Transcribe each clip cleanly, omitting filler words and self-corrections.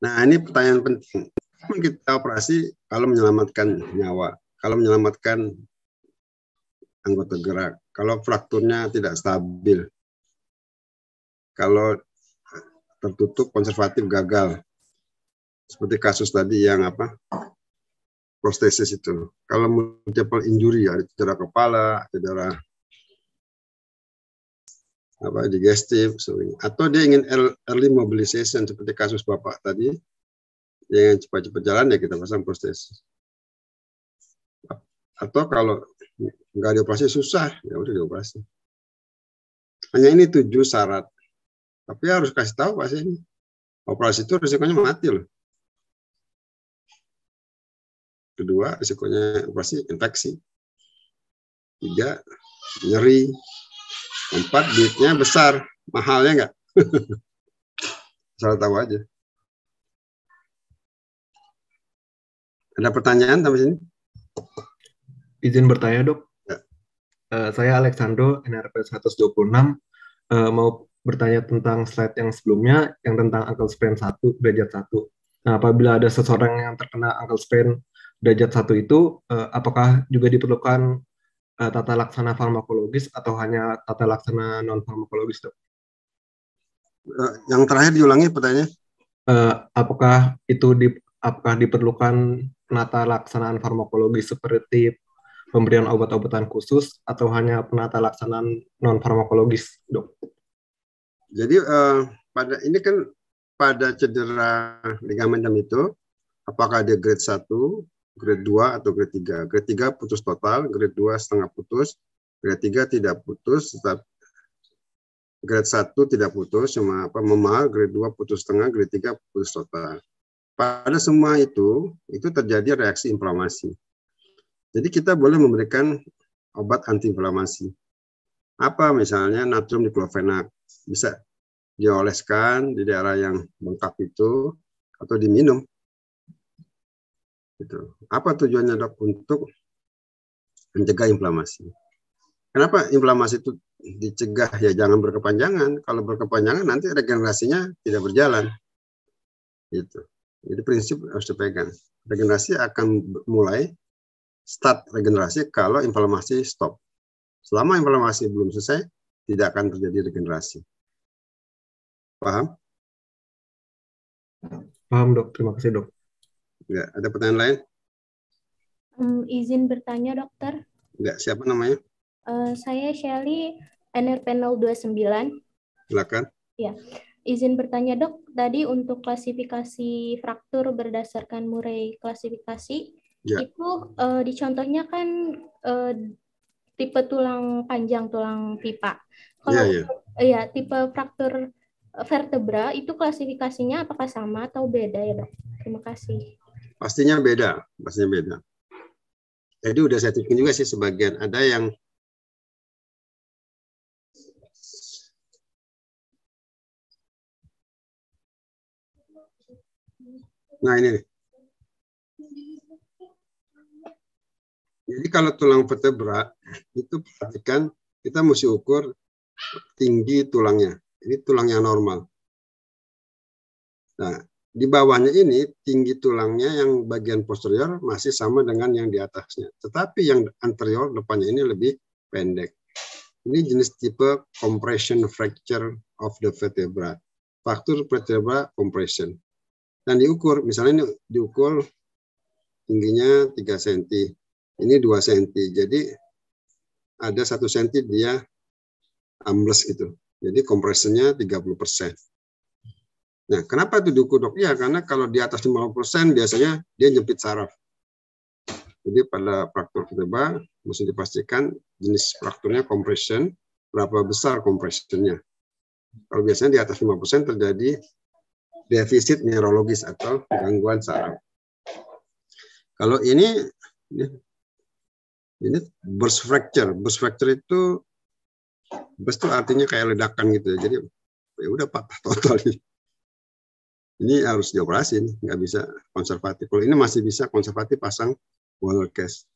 Nah, ini pertanyaan penting. Kita operasi kalau menyelamatkan nyawa, kalau menyelamatkan anggota gerak, kalau frakturnya tidak stabil, kalau tertutup konservatif gagal, seperti kasus tadi yang prostesis itu. Kalau multiple injury, ada cedera kepala, cedera digestif, atau dia ingin early mobilization seperti kasus bapak tadi, yang cepat-cepat jalan ya kita pasang prostesis. Atau kalau nggak dioperasi susah, ya udah dioperasi. Hanya ini 7 syarat. Tapi harus kasih tahu pasien, operasi itu risikonya mati loh. Kedua, risikonya operasi infeksi. 3, nyeri. 4, duitnya besar, mahalnya nggak? Salah tahu aja. Ada pertanyaan sampai sini? Izin bertanya, Dok. Ya. Saya Alexandro, NRP 126, mau bertanya tentang slide yang sebelumnya, yang tentang ankle sprain 1, derajat 1. Nah, apabila ada seseorang yang terkena ankle sprain derajat 1 itu, apakah juga diperlukan tata laksana farmakologis atau hanya tata laksana non-farmakologis, Dok? Yang terakhir diulangi pertanyaannya. Apakah diperlukan penata laksanaan farmakologis seperti pemberian obat-obatan khusus atau hanya penata laksanaan non-farmakologis, Dok? Jadi pada ini kan pada cedera ligamen jam itu, apakah dia grade 1, grade 2, atau grade 3. Grade 3 putus total, grade 2 setengah putus, grade 3 tidak putus, tetap grade 1 tidak putus, cuma memar, grade 2 putus setengah, grade 3 putus total. Pada semua itu terjadi reaksi inflamasi. Jadi kita boleh memberikan obat antiinflamasi. Apa misalnya natrium diklofenak, bisa dioleskan di daerah yang bengkak itu atau diminum. Gitu. Apa tujuannya, Dok? Untuk mencegah inflamasi. Kenapa inflamasi itu dicegah? Ya jangan berkepanjangan. Kalau berkepanjangan nanti regenerasinya tidak berjalan. Gitu. Jadi prinsip harus dipegang. Regenerasi akan mulai start regenerasi kalau inflamasi stop. Selama inflamasi belum selesai, tidak akan terjadi regenerasi. Paham? Paham, Dok. Terima kasih, Dok. Enggak, ada pertanyaan lain? Izin bertanya, dokter. Enggak, siapa namanya? Saya Shelly, NRP 029. Silakan. Ya, izin bertanya, Dok. Tadi untuk klasifikasi fraktur berdasarkan Murray klasifikasi, Ya. itu di contohnya kan tipe tulang panjang, tulang pipa. Kalau tipe fraktur vertebra itu klasifikasinya apakah sama atau beda ya, Dok? Terima kasih. Pastinya beda. Jadi udah saya tunjukin juga sih sebagian. Ada yang nah ini nih. Jadi kalau tulang vertebra itu perhatikan kita mesti ukur tinggi tulangnya. Ini tulang yang normal. Nah, di bawahnya ini tinggi tulangnya yang bagian posterior masih sama dengan yang di atasnya. Tetapi yang anterior depannya ini lebih pendek. Ini jenis tipe compression fracture of the vertebra. Fraktur vertebra compression. Dan diukur, misalnya ini diukur tingginya 3 cm. Ini 2 cm. Jadi ada 1 cm dia ambles gitu. Jadi kompresinya 30%. Nah, kenapa itu diukur, Dok? Ya, karena kalau di atas 50% biasanya dia jepit saraf. Jadi pada fraktur vertebra mesti dipastikan jenis frakturnya compression, berapa besar kompresinya. Kalau biasanya di atas 50% terjadi defisit neurologis atau gangguan saraf. Kalau ini burst fracture. Burst fracture itu artinya kayak ledakan gitu ya. Jadi ya udah patah total. Ini harus dioperasi, nggak bisa konservatif. Kalau ini masih bisa konservatif pasang wall cast.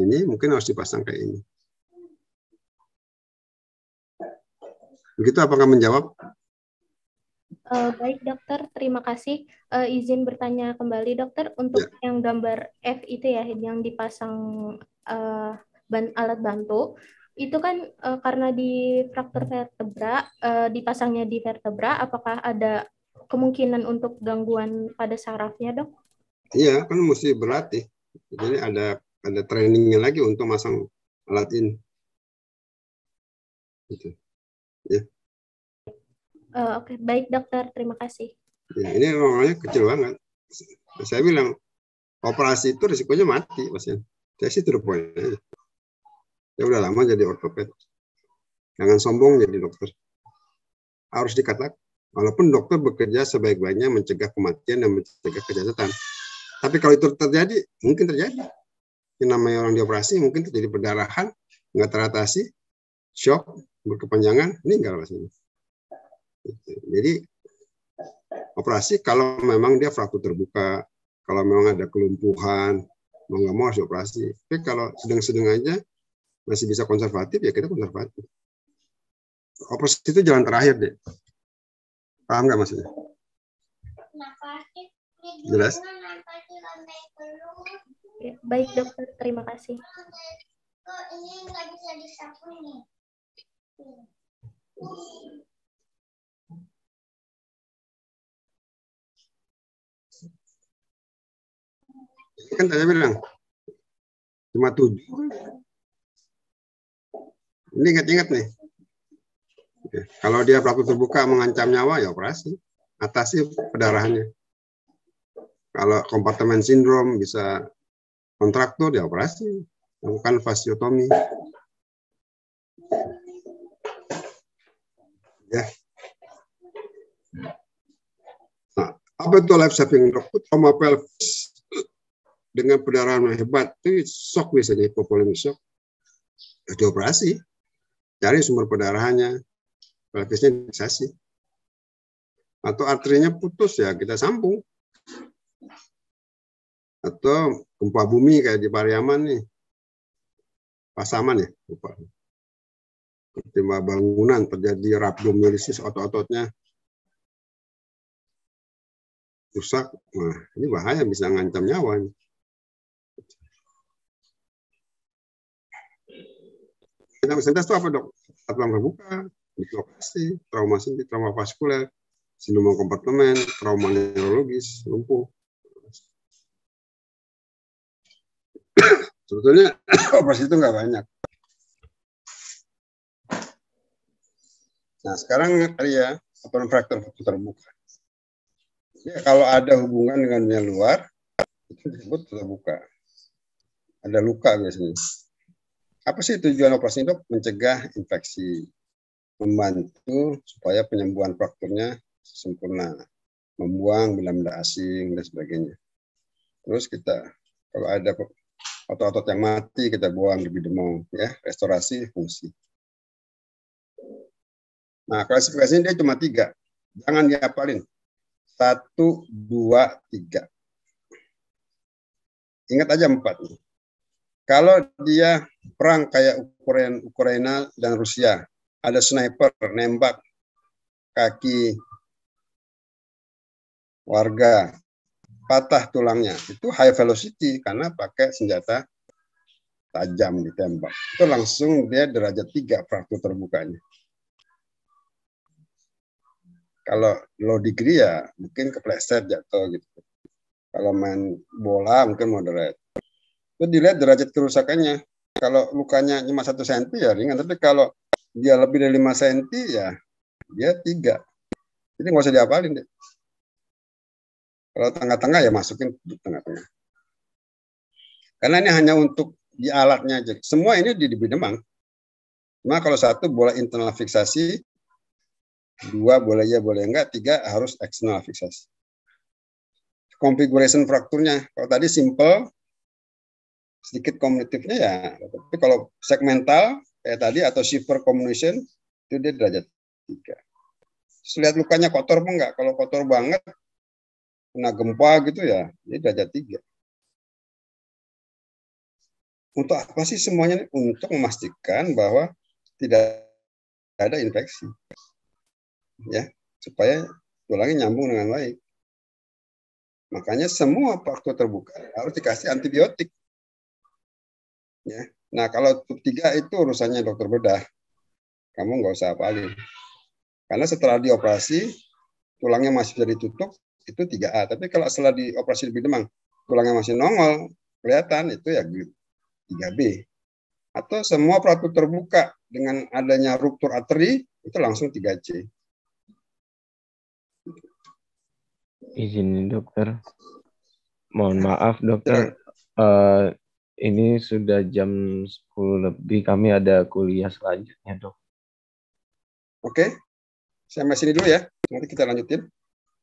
Ini mungkin harus dipasang kayak ini. Begitu apakah menjawab? Baik dokter, terima kasih. Izin bertanya kembali dokter, untuk yang gambar F itu ya, yang dipasang alat bantu, itu kan karena di fraktur vertebra, dipasangnya di vertebra, apakah ada kemungkinan untuk gangguan pada sarafnya, dok? Iya, kan mesti berlatih. Jadi ada trainingnya lagi untuk masang alat ini. Gitu. Ya. Oke, baik dokter, terima kasih. Ya, ini ruangannya kecil banget. Saya bilang operasi itu risikonya mati pasien. Saya sih to the point aja. Ya udah lama jadi ortoped. Jangan sombong jadi dokter. Harus dikatakan. Walaupun dokter bekerja sebaik-baiknya mencegah kematian dan mencegah kejahatan. Tapi kalau itu terjadi, mungkin terjadi. Yang namanya orang dioperasi mungkin terjadi perdarahan, nggak teratasi, shock, berkepanjangan, meninggal pastinya. Jadi operasi kalau memang dia fraktur terbuka, kalau memang ada kelumpuhan, mau nggak mau harus operasi. Tapi kalau sedang-sedang aja masih bisa konservatif, ya kita konservatif. Operasi itu jalan terakhir deh. Paham nggak maksudnya? Jelas? Baik dokter, terima kasih. Kan saya bilang cuma 7. Ini ingat-ingat nih. Kalau dia fraktur terbuka mengancam nyawa, ya operasi. Atasi perdarahannya. Kalau kompartemen sindrom bisa kontraktur, ya operasi. Lakukan fasiotomi. Ya. Nah, apa itu life saving dok? Trauma pelvis dengan perdarahan yang hebat itu shock, biasanya hipovolemic shock. Ya, dioperasi. Cari sumber perdarahannya. Pelvisnya difiksasi. Atau arterinya putus, ya kita sambung. Atau gempa bumi kayak di Pariaman nih. Pasaman ya, lupa. Ketika bangunan terjadi rhabdomyolysis, otot-ototnya rusak. Nah, ini bahaya, bisa ngancam nyawa. Penyakit itu apa dok? Tulang terbuka, dislokasi, trauma sendi, trauma vaskuler, sindrom kompartemen, trauma neurologis, lumpuh. Sebetulnya operasi itu nggak banyak. Nah sekarang tadi ya, open fraktur terbuka. Ya, kalau ada hubungan dengan yang luar, itu disebut terbuka. Ada luka biasanya. Apa sih tujuan operasi dok? Mencegah infeksi, membantu supaya penyembuhan frakturnya sempurna, membuang benda-benda asing dan sebagainya. Terus kita kalau ada otot-otot yang mati kita buang lebih demam, ya, restorasi fungsi. Nah klasifikasinya dia cuma 3, jangan dihafalin. 1, 2, 3. Ingat aja 4 nih. Kalau dia perang kayak Ukraina dan Rusia, ada sniper nembak kaki warga, patah tulangnya, itu high velocity karena pakai senjata tajam ditembak. Itu langsung dia derajat 3 fraktur terbukanya. Kalau low degree ya mungkin kepleset jatuh gitu. Kalau main bola mungkin moderate. Itu dilihat derajat kerusakannya. Kalau lukanya cuma 1 cm ya ringan, tapi kalau dia lebih dari 5 cm ya dia 3. Jadi nggak usah dihafalin deh. Kalau tengah-tengah ya masukin di tengah-tengah. Karena ini hanya untuk di alatnya aja. Semua ini di Bidemang. Cuma kalau 1 boleh internal fiksasi, 2 boleh ya boleh enggak, 3 harus eksternal fiksasi. Configuration frakturnya, kalau tadi simple, sedikit komunitifnya ya. Tapi kalau segmental kayak tadi atau shiver combination itu dia derajat 3. Terus lihat lukanya kotor apa enggak? Kalau kotor banget, kena gempa gitu ya, ini derajat 3. Untuk apa sih semuanya? Untuk memastikan bahwa tidak ada infeksi. Ya, supaya tulangnya nyambung dengan baik. Makanya semua fraktur terbuka harus dikasih antibiotik. Ya. Nah, kalau tipe 3 itu urusannya dokter bedah. Kamu nggak usah apalin. Karena setelah dioperasi, tulangnya masih bisa ditutup, itu 3A. Tapi kalau setelah dioperasi lebih demam, tulangnya masih nongol, kelihatan, itu ya 3B. Atau semua fraktur terbuka dengan adanya ruptur arteri, itu langsung 3C. Izin dokter. Mohon maaf dokter. Ini sudah jam 10 lebih. Kami ada kuliah selanjutnya, dok. Oke. Sampai sini dulu ya. Nanti kita lanjutin.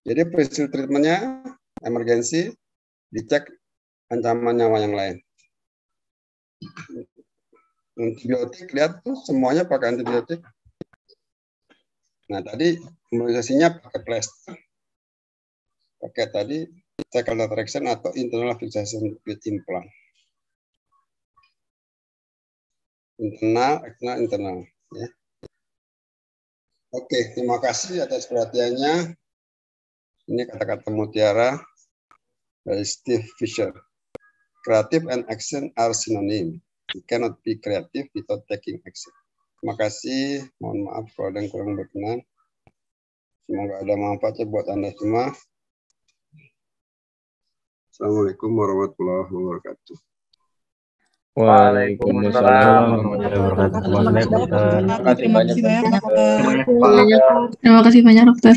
Jadi prinsip treatmentnya emergensi, dicek ancaman nyawa yang lain. Antibiotik, lihat tuh semuanya pakai antibiotik. Nah tadi imunisasinya pakai plaster. Pakai tadi cecal retraction atau internal fixation with implant. Internal. Ya. Oke, terima kasih atas perhatiannya. Ini kata-kata mutiara dari Steve Fisher. Creative and action are synonym. You cannot be creative without taking action. Terima kasih. Mohon maaf kalau ada yang kurang berkenan. Semoga ada manfaatnya buat Anda semua. Assalamualaikum warahmatullahi wabarakatuh. Waalaikumsalam warahmatullahi wabarakatuh. Terima kasih banyak dokter.